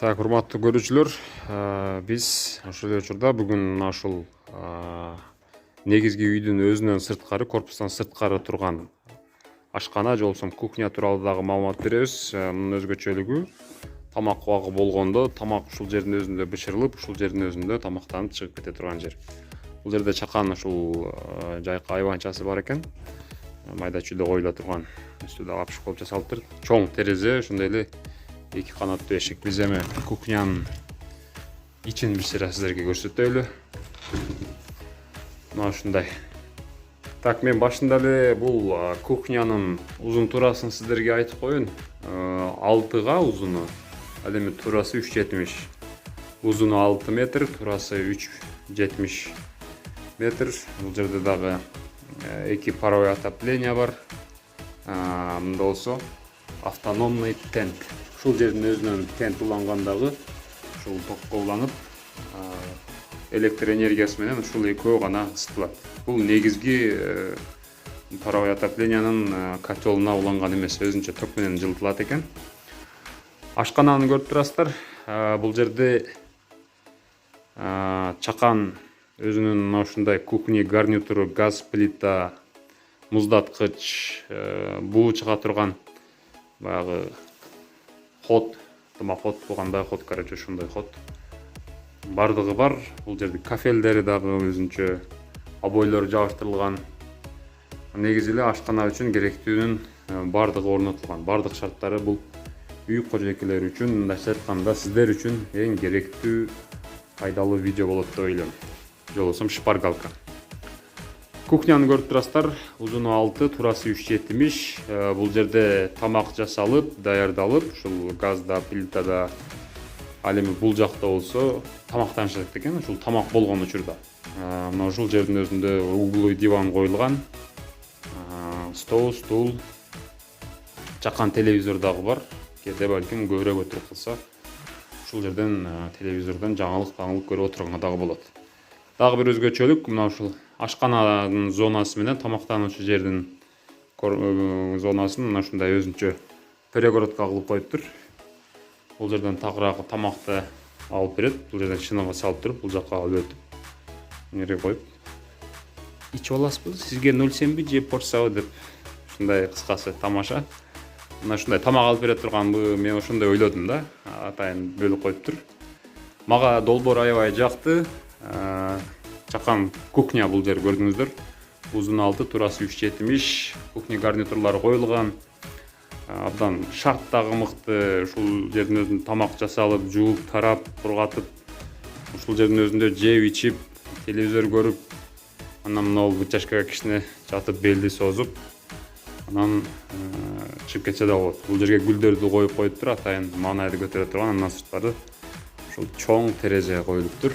Так, урматтуу көрүүчүлөр, биз ошол учурда бүгүн ушул негизги үйдүн өзүнөн сырткары, корпустан сырткары турган ашкана же болбосо кухня тууралуу дагы маалымат беребиз. Мунун өзгөчөлүгү тамак убагы болгондо тамак ушул жердин өзүндө бышырылып, ушул жердин өзүндө тамактанып чыгып кете турган жер. Бул жерде чакан ушул жайкы айванчасы бар экен. Майда чүйдө коюла турган үстү дагы апшык болуп жасалыптыр. Чоң терезе, ошондой эле эки канаттуу эшик. Биз эми кухнянын ичин бир сыйра сиздерге көрсөтөлү. Мына ушундай. Так, мен башында эле бул кухнянын узун туурасын сиздерге айтып коеюн. 6га узуну, ал эми туурасы 3,70. Узуну 6 метр, туурасы 3,70 метр. Бул жерде дагы эки паровой отопление бар. Мында болсо автономный тент. Ушул жердин өзүнөн тент улангандагы ушул токко уланып, электр энергиясы менен ушул экөө гана ысытылат. Бул негизги паровой отоплениянын котелуна уланган эмес, өзүнчө ток менен жылытылат экен. Ашкананы көрүп турасыздар. Бул жерде чакан өзүнүн мына ушундай кухня гарнитуру, газ плита, муздаткыч, буу чыга турган баягы ход, дымоход болгондай ход, короче, ушундай ход бардыгы бар. Бул жерде кафелдери дагы өзүнчө, обойлору жабыштырылган. Негизи эле ашкана үчүн керектүүнүн бардыгы орнотулган. Бардык шарттары бул үй кожойкелери үчүн, мындайча айтканда сиздер үчүн эң керектүү, пайдалуу видео болот деп ойлойм. Же болбосо шпаргалка. Кухняны көрүп турасыздар. Узуну 6, туурасы 3,70. Бул жерде тамак жасалып, даярдалып, ушул газда, плитада, ал эми бул жакта болсо тамактанышат экен. Ушул тамак болгон учурда. Мына ушул жердин өзүндө угловой диван коюлган. Стол, стул, чакан телевизор дагы бар. Кээде балким көбүрөөк отуруп калса, ушул жерден телевизордон жаңылык көрүп отурганга дагы болот. Дагы бир өзгөчөлүк мына ушул ашкананын зонасы менен тамактануучу жердин зонасын мына ушундай өзүнчө перегородка кылып коюптур. Бул жерден тагыраагы тамакты алып берет. Бул жерден шыныга салып туруп, бул жакка алып өтүп нере коюп ичип аласызбы, сизге 0,7 же порциябы деп ушундай кыскасы тамаша. Мына ушундай тамак алып бере турганбы, мен ошондой ойлодум да. Атайын бөлүп коюптур. Мага долбоор аябай жакты. Чакан кухня бул жер көрдүңүздөр. Узуну 6, туурасы 3,70. Кухня гарнитурлары коюлган. Абдан шарт дагы мыкты. Ушул жердин өзүндө тамак жасалып, жууп, тарап, бургатып, ушул жердин өзүндө жеп, ичип, телевизор көрүп, анан мына вытяжкага кичине жатып, белди созуп, анан чыгып кетсе да болот. Бул жерге гүлдөрдү коюп коюптур, атайын маанайды көтөрө турган. Андан сырткары ушул чоң терезе коюлуптур.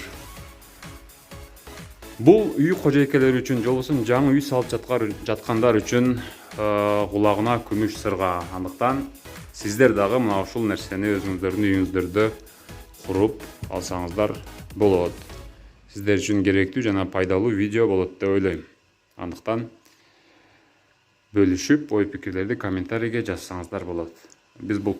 Бул үй кожойкелери үчүн, же болбосо жаңы үй салып жаткандар үчүн кулагына күмүш сырга. Андыктан сиздер дагы мына ушул нерсени өзүңүздөрдүн үйүңүздөрдө куруп алсаңыздар болот. Сиздер үчүн керектүү жана пайдалуу видео болот деп ойлойм. Андыктан бөлүшүп, ой пикирлерди комментарийге жазсаңыздар болот. Биз бул